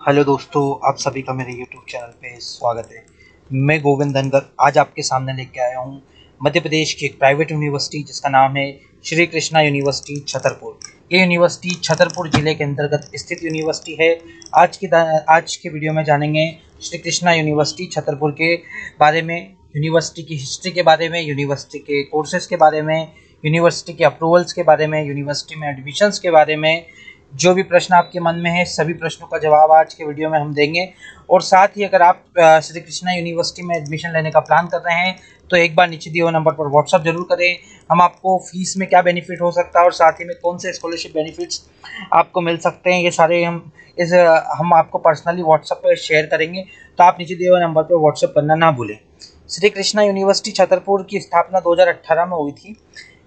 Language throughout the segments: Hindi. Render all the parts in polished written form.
हेलो दोस्तों, आप सभी का मेरे यूट्यूब चैनल पे स्वागत है। मैं गोविंद धनगर आज आपके सामने लेके आया हूँ मध्य प्रदेश की एक प्राइवेट यूनिवर्सिटी जिसका नाम है श्री कृष्णा यूनिवर्सिटी छतरपुर। ये यूनिवर्सिटी छतरपुर जिले के अंतर्गत स्थित यूनिवर्सिटी है। आज के वीडियो में जानेंगे श्री कृष्णा यूनिवर्सिटी छतरपुर के बारे में, यूनिवर्सिटी की हिस्ट्री के बारे में, यूनिवर्सिटी के कोर्सेज के बारे में, यूनिवर्सिटी के अप्रूवल्स के बारे में, यूनिवर्सिटी में एडमिशन्स के बारे में। जो भी प्रश्न आपके मन में है सभी प्रश्नों का जवाब आज के वीडियो में हम देंगे। और साथ ही अगर आप श्री कृष्णा यूनिवर्सिटी में एडमिशन लेने का प्लान कर रहे हैं तो एक बार नीचे दिए हुए नंबर पर व्हाट्सअप जरूर करें। हम आपको फीस में क्या बेनिफिट हो सकता है और साथ ही में कौन से स्कॉलरशिप बेनिफिट्स आपको मिल सकते हैं, ये सारे हम आपको पर्सनली व्हाट्सअप पर शेयर करेंगे। तो आप नीचे दिए हुए नंबर पर व्हाट्सअप करना ना भूलें। श्री कृष्णा यूनिवर्सिटी छतरपुर की स्थापना 2018 में हुई थी।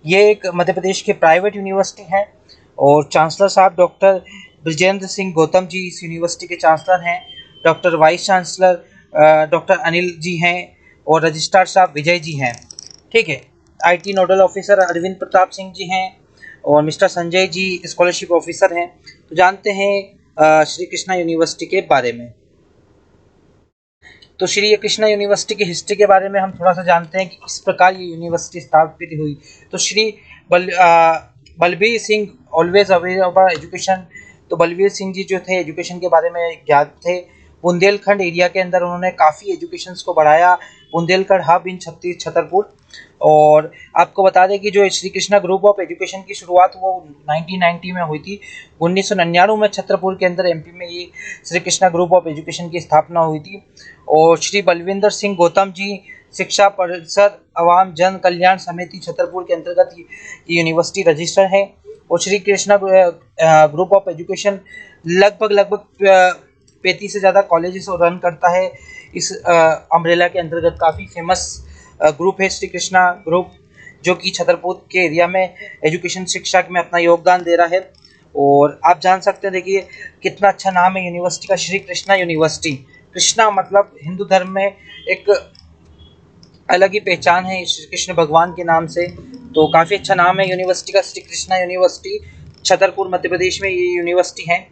ये एक मध्य प्रदेश की प्राइवेट यूनिवर्सिटी है और चांसलर साहब डॉक्टर ब्रजेंद्र सिंह गौतम जी इस यूनिवर्सिटी के चांसलर हैं। Doctor vice chancellor doctor Anil ji हैं और रजिस्ट्रार साहब विजय जी हैं। ठीक है। IT nodal officer Arvind Pratap Singh ji हैं और mister Sanjay ji scholarship officer हैं। तो जानते हैं श्री कृष्णा यूनिवर्सिटी के बारे में। तो श्री कृष्णा यूनिवर्सिटी की हिस्ट्री के बारे में हम थोड़ा सा जानते हैं कि किस प्रकार ये यूनिवर्सिटी स्थापित हुई। तो Shri Balbir Singh always aware of education. तो बलबीर सिंह जी जो थे एजुकेशन के बारे में ज्ञात थे। बुंदेलखंड एरिया के अंदर उन्होंने काफ़ी एजुकेशंस को बढ़ाया। बुंदेलखंड हब इन छतरपुर। और आपको बता दें कि जो Shri Krishna group of education की शुरुआत वो 1990 में हुई थी। 1999 में छतरपुर के अंदर एमपी में ये Shri Krishna group of education की स्थापना हुई थी। और श्री बलविंदर सिंह गौतम जी शिक्षा परिषद अवाम जन कल्याण समिति छतरपुर के अंतर्गत ये यूनिवर्सिटी रजिस्टर है। और Shri Krishna group of education लगभग 35 से ज़्यादा कॉलेजेस रन करता है। इस अम्ब्रेला के अंतर्गत काफ़ी फेमस ग्रुप है श्री कृष्णा ग्रुप, जो कि छतरपुर के एरिया में एजुकेशन शिक्षा में अपना योगदान दे रहा है। और आप जान सकते हैं, देखिए कितना अच्छा नाम है यूनिवर्सिटी का, श्री कृष्णा यूनिवर्सिटी। कृष्णा मतलब हिंदू धर्म में एक अलग ही पहचान है श्री कृष्ण भगवान के नाम से। तो काफ़ी अच्छा नाम है यूनिवर्सिटी का, श्री कृष्णा यूनिवर्सिटी छतरपुर मध्य प्रदेश में ये यूनिवर्सिटी है।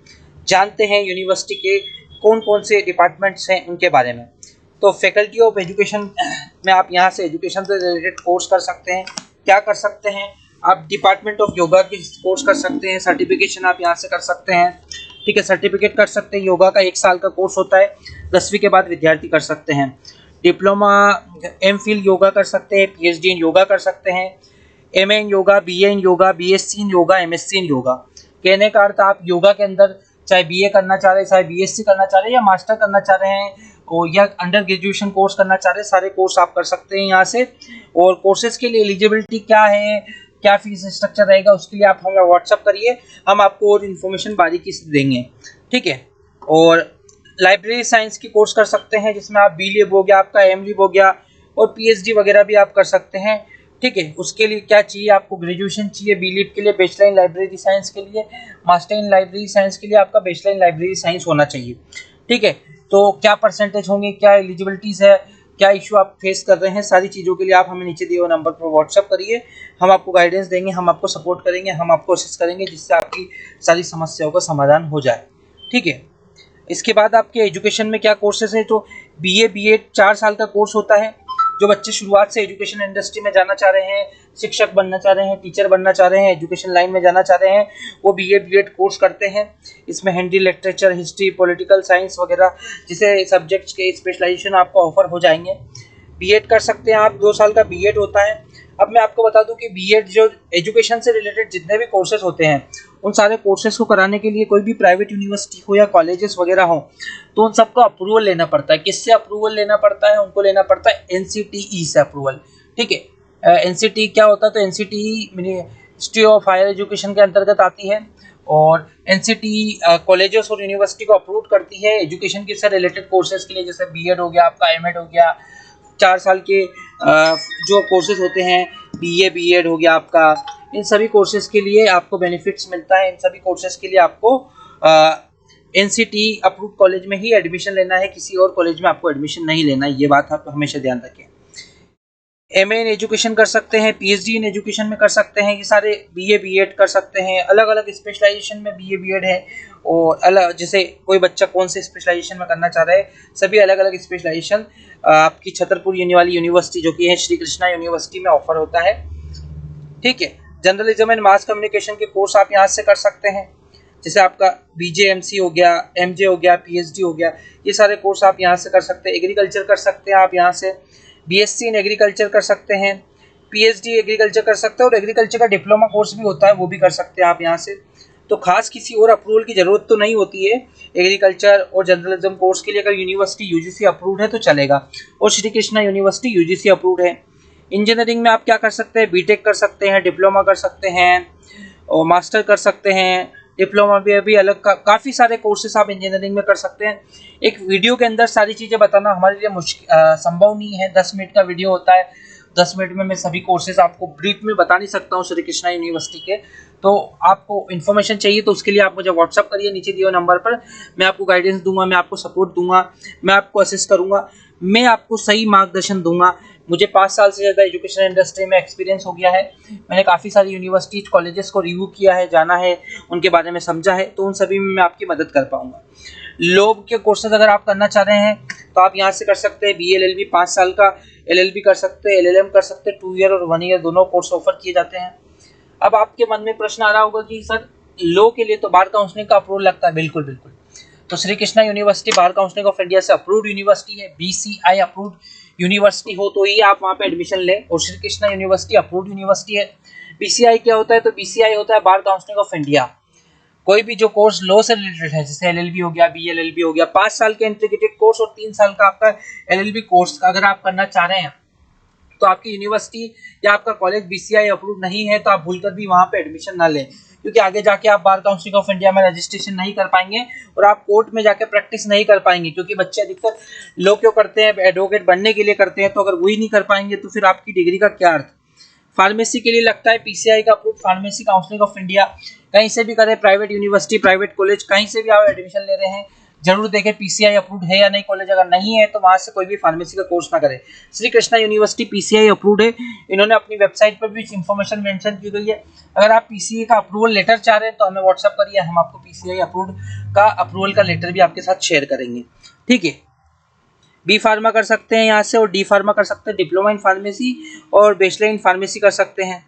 जानते हैं यूनिवर्सिटी के कौन कौन से डिपार्टमेंट्स हैं उनके बारे में। तो फैकल्टी ऑफ एजुकेशन में आप यहाँ से एजुकेशन से रिलेटेड कोर्स कर सकते हैं। क्या कर सकते हैं आप? डिपार्टमेंट ऑफ योगा के कोर्स कर सकते हैं। सर्टिफिकेशन आप यहाँ से कर सकते हैं। ठीक है, सर्टिफिकेट कर सकते हैं। योगा का 1 साल का कोर्स होता है, 10वीं के बाद विद्यार्थी कर सकते हैं। डिप्लोमा एमफिल योगा कर सकते हैं, पीएचडी इन योगा कर सकते हैं, MA in yoga, BA in yoga, BSc in yoga, MSc in yoga. कहने का अर्थ आप योगा के अंदर चाहे बीए करना चाह रहे हैं, चाहे बीएससी करना चाह रहे हैं या मास्टर करना चाह रहे हैं या अंडर ग्रेजुएशन कोर्स करना चाह रहे हैं, सारे कोर्स आप कर सकते हैं यहाँ से। और कोर्सेज के लिए एलिजिबिलिटी क्या है, क्या फीस स्ट्रक्चर रहेगा, उसके लिए आप हमें व्हाट्सअप करिए, हम आपको और इन्फॉर्मेशन बारीकी से देंगे। ठीक है। और लाइब्रेरी साइंस की कोर्स कर सकते हैं जिसमें आप बी लिब हो गया, आपका एम लिब हो गया और पीएचडी वगैरह भी आप कर सकते हैं। ठीक है। उसके लिए क्या चाहिए आपको? ग्रेजुएशन चाहिए बी लिब के लिए, बैचलर इन लाइब्रेरी साइंस के लिए, मास्टर इन लाइब्रेरी साइंस के लिए आपका बैचलर इन लाइब्रेरी साइंस होना चाहिए। ठीक है। तो क्या परसेंटेज होंगे, क्या एलिजिबिलिटीज़ है, क्या इशू आप फेस कर रहे हैं, सारी चीज़ों के लिए आप हमें नीचे दिए हुए नंबर पर व्हाट्सअप करिए। हम आपको गाइडेंस देंगे, हम आपको सपोर्ट करेंगे, हम आपको कोशिश करेंगे जिससे आपकी सारी समस्याओं का समाधान हो जाए। ठीक है। इसके बाद आपके एजुकेशन में क्या कोर्सेज हैं? तो बीए बीएड 4 साल का कोर्स होता है। जो बच्चे शुरुआत से एजुकेशन इंडस्ट्री में जाना चाह रहे हैं, शिक्षक बनना चाह रहे हैं, टीचर बनना चाह रहे हैं, एजुकेशन लाइन में जाना चाह रहे हैं, वो बीए बीएड कोर्स करते हैं। इसमें Hindi literature, history, political science वगैरह जिसे सब्जेक्ट्स के स्पेशलाइजेशन आपको ऑफर हो जाएंगे। बीएड कर सकते हैं आप, 2 साल का बीएड होता है। अब मैं आपको बता दूं कि बीएड जो एजुकेशन से रिलेटेड जितने भी कोर्सेज होते हैं उन सारे कोर्सेज को कराने के लिए कोई भी प्राइवेट यूनिवर्सिटी हो या कॉलेजेस वगैरह हो तो उन सबको अप्रूवल लेना पड़ता है। किससे अप्रूवल लेना पड़ता है? उनको लेना पड़ता है एनसीटीई से अप्रूवल। ठीक है। एनसीटीई क्या होता है? तो NCTE ministry of higher education के अंतर्गत आती है और एनसीटीई कॉलेजेस और यूनिवर्सिटी को अप्रूव करती है एजुकेशन के से रिलेटेड कोर्सेज के लिए। जैसे बीएड हो गया, आपका एमएड हो गया, 4 साल के जो कोर्सेज होते हैं, बीए बीएड हो गया आपका, इन सभी कोर्सेज के लिए आपको बेनिफिट्स मिलता है। इन सभी कोर्सेज के लिए आपको एनसीटी अप्रूव कॉलेज में ही एडमिशन लेना है, किसी और कॉलेज में आपको एडमिशन नहीं लेना है। ये बात आप हमेशा ध्यान रखें। एमए इन एजुकेशन कर सकते हैं, पीएचडी इन एजुकेशन में कर सकते हैं, ये सारे बीए बीएड कर सकते हैं। अलग अलग स्पेशलाइजेशन में बीए बीएड है, और अलग जैसे कोई बच्चा कौन से स्पेशलाइजेशन में करना चाह रहा है, सभी अलग अलग स्पेशलाइजेशन आपकी छतरपुर वाली यूनिवर्सिटी जो कि है श्री कृष्णा यूनिवर्सिटी में ऑफर होता है। ठीक है, जर्नलिज्म एंड मास कम्युनिकेशन के कोर्स आप यहाँ से कर सकते हैं, जैसे आपका बीजेएमसी हो गया, एमजे हो गया, पीएचडी हो गया, ये सारे कोर्स आप यहाँ से कर सकते हैं। एग्रीकल्चर कर सकते हैं आप यहाँ से, बीएससी इन एग्रीकल्चर कर सकते हैं, पीएचडी एग्रीकल्चर कर सकते हैं, और एग्रीकल्चर का डिप्लोमा कोर्स भी होता है, वो भी कर सकते हैं आप यहाँ से। तो खास किसी और अप्रूवल की ज़रूरत तो नहीं होती है एग्रीकल्चर और जर्नलिज्म कोर्स के लिए। अगर यूनिवर्सिटी यूजीसी अप्रूव्ड है तो चलेगा, और Shri Krishna university UGC approved है। इंजीनियरिंग में आप क्या कर सकते हैं, बीटेक कर सकते हैं, डिप्लोमा कर सकते हैं, और मास्टर कर सकते हैं, डिप्लोमा भी अभी अलग काफ़ी सारे कोर्सेस आप इंजीनियरिंग में कर सकते हैं। एक वीडियो के अंदर सारी चीज़ें बताना हमारे लिए संभव नहीं है, 10 मिनट का वीडियो होता है, 10 मिनट में मैं सभी कोर्सेज आपको ब्रीफ में बता नहीं सकता हूँ श्री कृष्णा यूनिवर्सिटी के। तो आपको इन्फॉर्मेशन चाहिए तो उसके लिए आप मुझे व्हाट्सअप करिए नीचे दिए हुए नंबर पर, मैं आपको गाइडेंस दूंगा, मैं आपको सपोर्ट दूंगा, मैं आपको असिस्ट करूंगा, मैं आपको सही मार्गदर्शन दूंगा। मुझे 5 साल से ज़्यादा एजुकेशन इंडस्ट्री में एक्सपीरियंस हो गया है, मैंने काफ़ी सारी यूनिवर्सिटीज कॉलेजेस को रिव्यू किया है, जाना है, उनके बारे में समझा है, तो उन सभी में मैं आपकी मदद कर पाऊंगा। लोग के कोर्सेज अगर आप करना चाह रहे हैं तो आप यहाँ से कर सकते हैं। बी एल 5 साल का एलएलबी कर सकते हैं, एलएलएम कर सकते हैं, 2 ईयर और 1 ईयर दोनों कोर्स ऑफर किए जाते हैं। अब आपके मन में प्रश्न आ रहा होगा कि सर लॉ के लिए तो बार काउंसलिंग का अप्रूवल लगता है। बिल्कुल बिल्कुल, तो Shri Krishna university bar counselling of India से अप्रूव्ड यूनिवर्सिटी है। बीसीआई अप्रूव्ड यूनिवर्सिटी हो तो ही आप वहाँ पे एडमिशन लें, और Shri Krishna university approved university है। बीसीआई क्या होता है, तो बीसीआई होता है बार काउंसलिंग ऑफ इंडिया। कोई भी जो कोर्स लॉ से रिलेटेड है, जैसे एलएलबी हो गया, बीएलएलबी हो गया, 5 साल के इंटीग्रेटेड कोर्स और 3 साल का आपका एलएलबी कोर्स अगर आप करना चाह रहे हैं, तो आपकी यूनिवर्सिटी या आपका कॉलेज बीसीआई अप्रूव नहीं है तो आप भूलकर भी वहाँ पे एडमिशन ना लें, क्योंकि आगे जाके आप बार काउंसिल ऑफ इंडिया में रजिस्ट्रेशन नहीं कर पाएंगे और आप कोर्ट में जाके प्रैक्टिस नहीं कर पाएंगे। क्योंकि बच्चे अधिकतर लॉ क्यों करते हैं, एडवोकेट बनने के लिए करते हैं, तो अगर वही नहीं कर पाएंगे तो फिर आपकी डिग्री का क्या अर्थ। फार्मेसी के लिए लगता है पीसीआई का approve pharmacy counselling of India, कहीं से भी करें, प्राइवेट यूनिवर्सिटी, प्राइवेट कॉलेज, कहीं से भी आप एडमिशन ले रहे हैं, जरूर देखें पीसीआई अप्रूव्ड है या नहीं कॉलेज। अगर नहीं है तो वहां से कोई भी फार्मेसी का कोर्स ना करें। Shri Krishna university PCI approved है, इन्होंने अपनी वेबसाइट पर भी इन्फॉर्मेशन मेंशन की गई है। अगर आप पीसीआई का अप्रूवल लेटर चाह रहे हैं तो हमें व्हाट्सअप करिए, हम आपको पीसीआई अप्रूव्ड का अप्रूवल का लेटर भी आपके साथ शेयर करेंगे। ठीक है, बी फार्मा कर सकते हैं यहाँ से, और डी फार्मा कर सकते हैं, डिप्लोमा इन फार्मेसी और बैचलर इन फार्मेसी कर सकते हैं।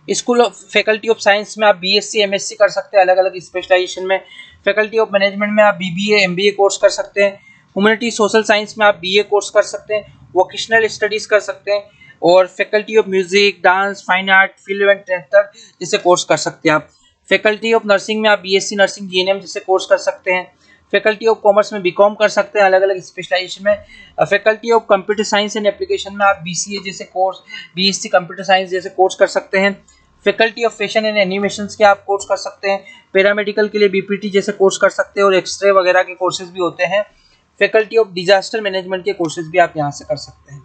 School of faculty of science में आप बीएससी एमएससी कर सकते हैं अलग अलग स्पेशलाइजेशन में। फैकल्टी ऑफ मैनेजमेंट में आप बीबीए एमबीए कोर्स कर सकते हैं। ह्यूमैनिटी सोशल साइंस में आप बीए कोर्स कर सकते हैं, वोकेशनल स्टडीज़ कर सकते हैं, और faculty of music, dance, fine art, film and theatre जैसे कोर्स कर सकते हैं आप। फैकल्टी ऑफ नर्सिंग में आप बीएससी नर्सिंग जीएनएम जैसे कोर्स कर सकते हैं। फैकल्टी ऑफ कॉमर्स में बीकॉम कर सकते हैं अलग अलग स्पेशलाइजेशन में। Faculty of computer science and application में आप बीसीए जैसे कोर्स, बीएससी कंप्यूटर साइंस जैसे कोर्स कर सकते हैं। Faculty of fashion and animations के आप कोर्स कर सकते हैं। पैरामेडिकल के लिए बीपीटी जैसे कोर्स कर सकते हैं, और एक्सरे वगैरह के कोर्सेज भी होते हैं। फैकल्टी ऑफ डिजास्टर मैनेजमेंट के कोर्सेज भी आप यहाँ से कर सकते हैं।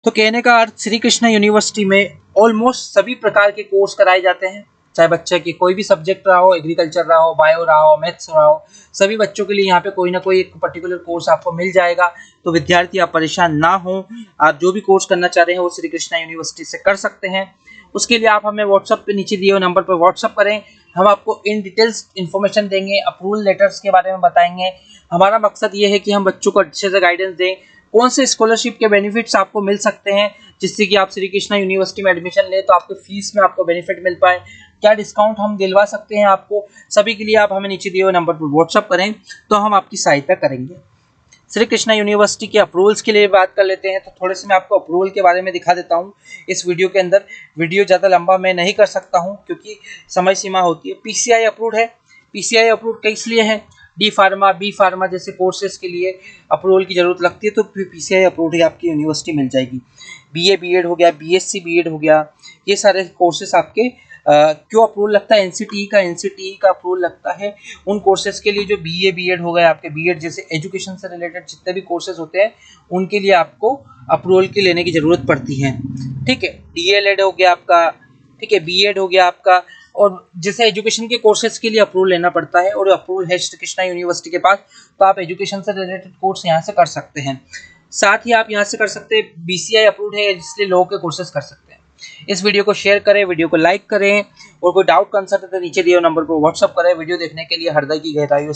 तो कहने का अर्थ, श्री कृष्णा यूनिवर्सिटी में ऑलमोस्ट सभी प्रकार के कोर्स कराए जाते हैं, चाहे बच्चे के कोई भी सब्जेक्ट रहा हो, एग्रीकल्चर रहा हो, बायो रहा हो, मैथ्स रहा हो, सभी बच्चों के लिए यहाँ पे कोई ना कोई एक पर्टिकुलर कोर्स आपको मिल जाएगा। तो विद्यार्थी आप परेशान ना हो, आप जो भी कोर्स करना चाह रहे हैं वो श्री कृष्णा यूनिवर्सिटी से कर सकते हैं। उसके लिए आप हमें व्हाट्सअप पे नीचे दिए हुए नंबर पर व्हाट्सअप करें, हम आपको इन डिटेल्स इन्फॉर्मेशन देंगे, अप्रूवल लेटर्स के बारे में बताएंगे। हमारा मकसद ये है कि हम बच्चों को अच्छे से गाइडेंस दें, कौन से स्कॉलरशिप के बेनिफिट्स आपको मिल सकते हैं जिससे कि आप श्री कृष्णा यूनिवर्सिटी में एडमिशन लें तो आपको फीस में आपको बेनिफिट मिल पाए, क्या डिस्काउंट हम दिलवा सकते हैं आपको। सभी के लिए आप हमें नीचे दिए हुए नंबर पर व्हाट्सअप करें तो हम आपकी सहायता करेंगे। श्री कृष्णा यूनिवर्सिटी के अप्रूवल्स के लिए बात कर लेते हैं, तो थोड़े से मैं आपको अप्रूवल के बारे में दिखा देता हूं इस वीडियो के अंदर। वीडियो ज़्यादा लंबा मैं नहीं कर सकता हूं क्योंकि समय सीमा होती है। पीसीआई अप्रूव्ड है, पीसीआई अप्रूव्ड किस लिए है, डी फार्मा, बी फार्मा जैसे कोर्सेज के लिए अप्रूवल की ज़रूरत लगती है, तो पीसीआई अप्रूव्ड ही आपकी यूनिवर्सिटी मिल जाएगी। बीए बीएड हो गया, बीएससी बीएड हो गया, ये सारे कोर्सेज आपके क्यों अप्रूवल लगता है, एनसीटीई का अप्रूवल लगता है उन कोर्सेज के लिए जो बीए बीएड हो गए, आपके बीएड जैसे एजुकेशन से रिलेटेड जितने भी कोर्सेज होते हैं उनके लिए आपको अप्रूवल की लेने की ज़रूरत पड़ती है। ठीक है, डीएलएड हो गया आपका, ठीक है, बीएड हो गया आपका, और जैसे एजुकेशन के कोर्सेज के लिए अप्रूवल लेना पड़ता है, और अप्रूवल है श्री कृष्णा यूनिवर्सिटी के पास, तो आप एजुकेशन से रिलेटेड कोर्स यहाँ से कर सकते हैं। साथ ही आप यहाँ से कर सकते हैं, BCI अप्रूव्ड है इसलिए लॉ के कोर्सेज कर सकते हैं। इस वीडियो को शेयर करें, वीडियो को लाइक करें और कोई डाउट कंसर्न है तो नीचे दिए हुए नंबर पर व्हाट्सअप करें। वीडियो देखने के लिए हृदय की गहराइयों